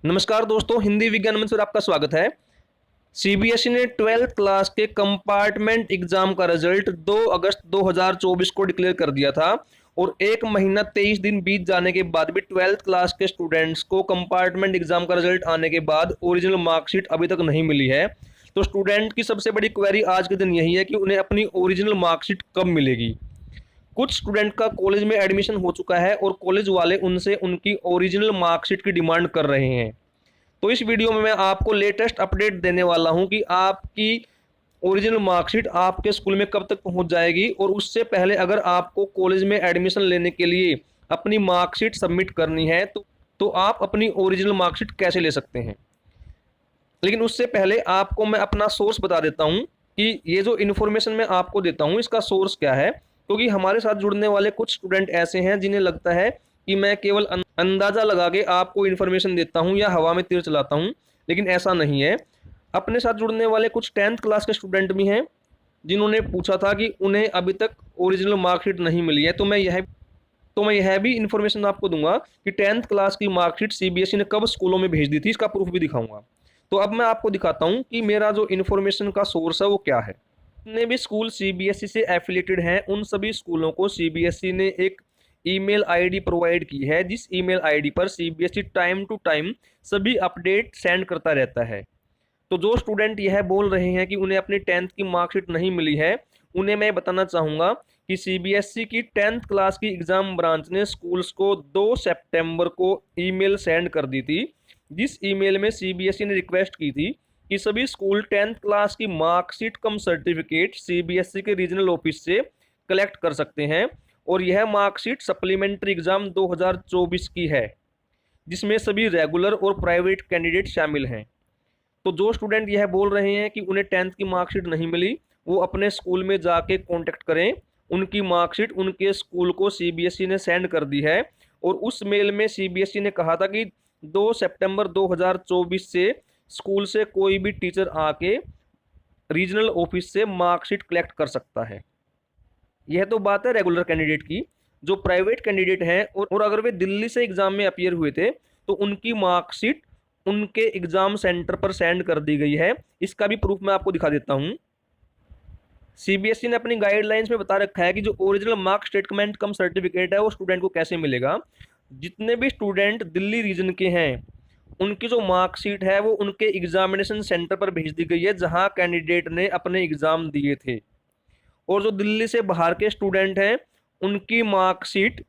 नमस्कार दोस्तों, हिंदी विज्ञान मंच पर आपका स्वागत है। सीबीएसई ने 12th क्लास के कंपार्टमेंट एग्जाम का रिजल्ट 2 अगस्त 2024 को डिक्लेयर कर दिया था और 1 महीना 23 दिन बीत जाने के बाद भी 12th क्लास के स्टूडेंट्स को कंपार्टमेंट एग्जाम का रिजल्ट आने के बाद ओरिजिनल मार्कशीट अभी तक नहीं मिली है। तो स्टूडेंट की सबसे बड़ी क्वेरी आज के दिन यही है कि उन्हें अपनी ओरिजिनल मार्कशीट कब मिलेगी। कुछ स्टूडेंट का कॉलेज में एडमिशन हो चुका है और कॉलेज वाले उनसे उनकी ओरिजिनल मार्कशीट की डिमांड कर रहे हैं। तो इस वीडियो में मैं आपको लेटेस्ट अपडेट देने वाला हूं कि आपकी ओरिजिनल मार्कशीट आपके स्कूल में कब तक पहुंच जाएगी और उससे पहले अगर आपको कॉलेज में एडमिशन लेने के लिए अपनी मार्कशीट सबमिट करनी है तो आप अपनी ओरिजिनल मार्कशीट कैसे ले सकते हैं। लेकिन उससे पहले आपको मैं अपना सोर्स बता देता हूं कि ये जो इन्फॉर्मेशन मैं आपको देता हूं इसका सोर्स क्या है, क्योंकि हमारे साथ जुड़ने वाले कुछ स्टूडेंट ऐसे हैं जिन्हें लगता है कि मैं केवल अंदाजा लगा के आपको इन्फॉर्मेशन देता हूं या हवा में तीर चलाता हूं, लेकिन ऐसा नहीं है। अपने साथ जुड़ने वाले कुछ 10th क्लास के स्टूडेंट भी हैं जिन्होंने पूछा था कि उन्हें अभी तक ओरिजिनल मार्कशीट नहीं मिली है। तो मैं यह भी इन्फॉर्मेशन आपको दूंगा कि 10th क्लास की मार्कशीट सीबीएसई ने कब स्कूलों में भेज दी थी, इसका प्रूफ भी दिखाऊंगा। तो अब मैं आपको दिखाता हूं कि मेरा जो इन्फॉर्मेशन का सोर्स है वो क्या है। जितने भी स्कूल सीबीएसई से एफिलेटेड हैं उन सभी स्कूलों को सीबीएसई ने एक ईमेल आईडी प्रोवाइड की है, जिस ईमेल आईडी पर सीबीएसई टाइम टू टाइम सभी अपडेट सेंड करता रहता है। तो जो स्टूडेंट यह बोल रहे हैं कि उन्हें अपनी 10th की मार्कशीट नहीं मिली है, उन्हें मैं बताना चाहूँगा कि सीबीएसई की 10th क्लास की एग्ज़ाम ब्रांच ने स्कूल्स को 2 सितंबर को ईमेल सेंड कर दी थी, जिस ईमेल में सीबीएसई ने रिक्वेस्ट की थी कि सभी स्कूल 10th क्लास की मार्कशीट कम सर्टिफिकेट सीबीएसई के रीजनल ऑफिस से कलेक्ट कर सकते हैं और यह मार्कशीट सप्लीमेंट्री एग्ज़ाम 2024 की है, जिसमें सभी रेगुलर और प्राइवेट कैंडिडेट शामिल हैं। तो जो स्टूडेंट यह बोल रहे हैं कि उन्हें 10th की मार्कशीट नहीं मिली, वो अपने स्कूल में जाके कांटेक्ट करें। उनकी मार्कशीट उनके स्कूल को सीबीएसई ने सेंड कर दी है और उस मेल में सीबीएसई ने कहा था कि 2 सितंबर 2024 से स्कूल से कोई भी टीचर आके रीजनल ऑफिस से मार्कशीट कलेक्ट कर सकता है। यह तो बात है रेगुलर कैंडिडेट की। जो प्राइवेट कैंडिडेट हैं और अगर वे दिल्ली से एग्जाम में अपीयर हुए थे तो उनकी मार्कशीट उनके एग्जाम सेंटर पर सेंड कर दी गई है। इसका भी प्रूफ मैं आपको दिखा देता हूं। सीबीएसई ने अपनी गाइडलाइंस में बता रखा है कि जो ओरिजिनल मार्क स्टेटमेंट कम सर्टिफिकेट है वो स्टूडेंट को कैसे मिलेगा। जितने भी स्टूडेंट दिल्ली रीजन के हैं उनकी जो मार्कशीट है वो उनके एग्जामिनेशन सेंटर पर भेज दी गई है जहां कैंडिडेट ने अपने एग्जाम दिए थे। और जो दिल्ली से बाहर के स्टूडेंट हैं उनकी मार्कशीट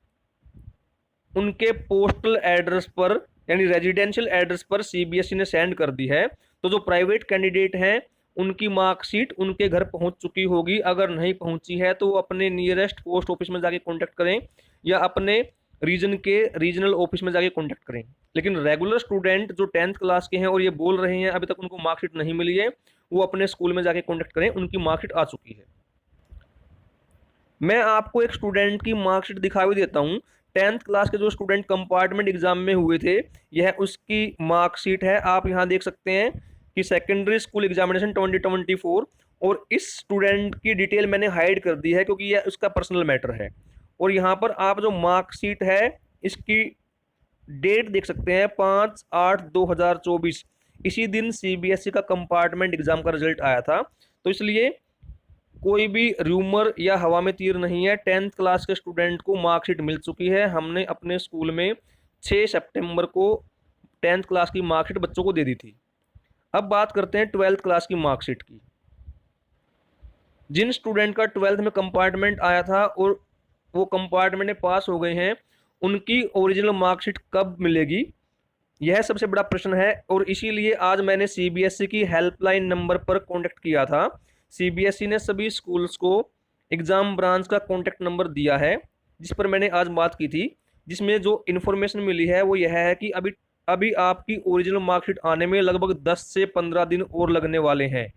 उनके पोस्टल एड्रेस पर यानी रेजिडेंशियल एड्रेस पर सीबीएसई ने सेंड कर दी है। तो जो प्राइवेट कैंडिडेट हैं उनकी मार्कशीट उनके घर पहुंच चुकी होगी। अगर नहीं पहुंची है तो वो अपने नियरेस्ट पोस्ट ऑफिस में जाके कांटेक्ट करें या अपने रीजन के रीजनल ऑफिस में जाके कांटेक्ट करें। लेकिन रेगुलर स्टूडेंट जो 10th क्लास के हैं और ये बोल रहे हैं अभी तक उनको मार्कशीट नहीं मिली है, वो अपने स्कूल में जाके कांटेक्ट करें, उनकी मार्कशीट आ चुकी है। मैं आपको एक स्टूडेंट की मार्कशीट दिखा भी देता हूँ। 10th क्लास के जो स्टूडेंट कंपार्टमेंट एग्जाम में हुए थे यह उसकी मार्कशीट है। आप यहाँ देख सकते हैं कि सेकेंडरी स्कूल एग्जामिनेशन 2024 और इस स्टूडेंट की डिटेल मैंने हाइड कर दी है क्योंकि यह उसका पर्सनल मैटर है। और यहाँ पर आप जो मार्कशीट है इसकी डेट देख सकते हैं 5/8/2024। इसी दिन सीबीएसई का कंपार्टमेंट एग्जाम का रिजल्ट आया था। तो इसलिए कोई भी रूमर या हवा में तीर नहीं है। 10th क्लास के स्टूडेंट को मार्कशीट मिल चुकी है। हमने अपने स्कूल में 6 सितंबर को 10th क्लास की मार्कशीट बच्चों को दे दी थी। अब बात करते हैं 12th क्लास की मार्कशीट की। जिन स्टूडेंट का 12th में कंपार्टमेंट आया था और वो कंपार्टमेंट में पास हो गए हैं उनकी ओरिजिनल मार्कशीट कब मिलेगी, यह सबसे बड़ा प्रश्न है। और इसीलिए आज मैंने सीबीएसई की हेल्पलाइन नंबर पर कॉन्टेक्ट किया था। सीबीएसई ने सभी स्कूल्स को एग्ज़ाम ब्रांच का कॉन्टैक्ट नंबर दिया है जिस पर मैंने आज बात की थी, जिसमें जो इन्फॉर्मेशन मिली है वो यह है कि अभी आपकी ओरिजिनल मार्कशीट आने में लगभग 10 से 15 दिन और लगने वाले हैं।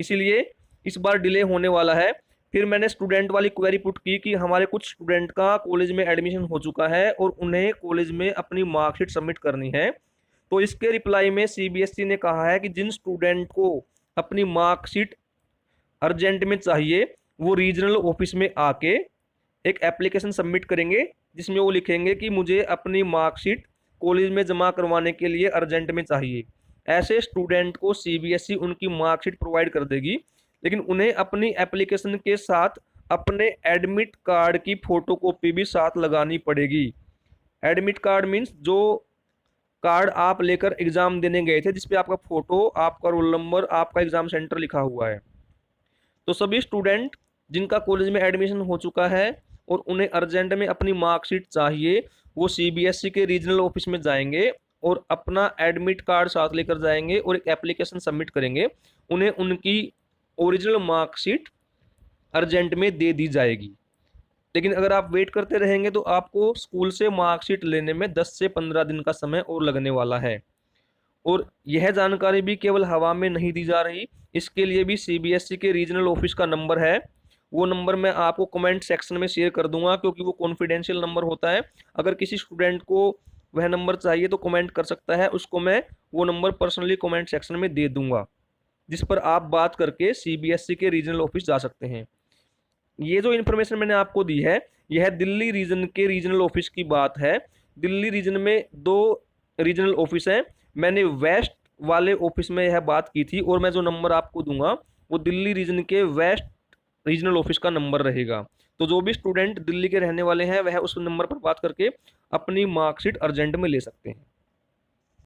इसीलिए इस बार डिले होने वाला है। फिर मैंने स्टूडेंट वाली क्वेरी पुट की कि हमारे कुछ स्टूडेंट का कॉलेज में एडमिशन हो चुका है और उन्हें कॉलेज में अपनी मार्कशीट सबमिट करनी है। तो इसके रिप्लाई में सीबीएसई ने कहा है कि जिन स्टूडेंट को अपनी मार्कशीट अर्जेंट में चाहिए वो रीजनल ऑफिस में आके एक एप्लीकेशन सबमिट करेंगे जिसमें वो लिखेंगे कि मुझे अपनी मार्कशीट कॉलेज में जमा करवाने के लिए अर्जेंट में चाहिए। ऐसे स्टूडेंट को सीबीएसई उनकी मार्कशीट प्रोवाइड कर देगी, लेकिन उन्हें अपनी एप्लीकेशन के साथ अपने एडमिट कार्ड की फोटोकॉपी भी साथ लगानी पड़ेगी। एडमिट कार्ड मीन्स जो कार्ड आप लेकर एग्जाम देने गए थे, जिसपे आपका फोटो, आपका रोल नंबर, आपका एग्जाम सेंटर लिखा हुआ है। तो सभी स्टूडेंट जिनका कॉलेज में एडमिशन हो चुका है और उन्हें अर्जेंट में अपनी मार्कशीट चाहिए, वो सीबीएसई के रीजनल ऑफिस में जाएंगे और अपना एडमिट कार्ड साथ लेकर जाएंगे और एक एप्लीकेशन सबमिट करेंगे। उन्हें उनकी ओरिजिनल मार्कशीट अर्जेंट में दे दी जाएगी। लेकिन अगर आप वेट करते रहेंगे तो आपको स्कूल से मार्कशीट लेने में 10 से 15 दिन का समय और लगने वाला है। और यह जानकारी भी केवल हवा में नहीं दी जा रही, इसके लिए भी सीबीएसई के रीजनल ऑफिस का नंबर है। वो नंबर मैं आपको कमेंट सेक्शन में शेयर कर दूंगा, क्योंकि वो कॉन्फिडेंशियल नंबर होता है। अगर किसी स्टूडेंट को वह नंबर चाहिए तो कमेंट कर सकता है, उसको मैं वो नंबर पर्सनली कमेंट सेक्शन में दे दूंगा, जिस पर आप बात करके सीबीएसई के रीजनल ऑफिस जा सकते हैं। ये जो इन्फॉर्मेशन मैंने आपको दी है, यह दिल्ली रीजन के रीजनल ऑफिस की बात है। दिल्ली रीजन में 2 रीजनल ऑफिस हैं। मैंने वेस्ट वाले ऑफिस में यह बात की थी, और मैं जो नंबर आपको दूंगा वो दिल्ली रीजन के वेस्ट रीजनल ऑफिस का नंबर रहेगा। तो जो भी स्टूडेंट दिल्ली के रहने वाले हैं वह उस नंबर पर बात करके अपनी मार्कशीट अर्जेंट में ले सकते हैं।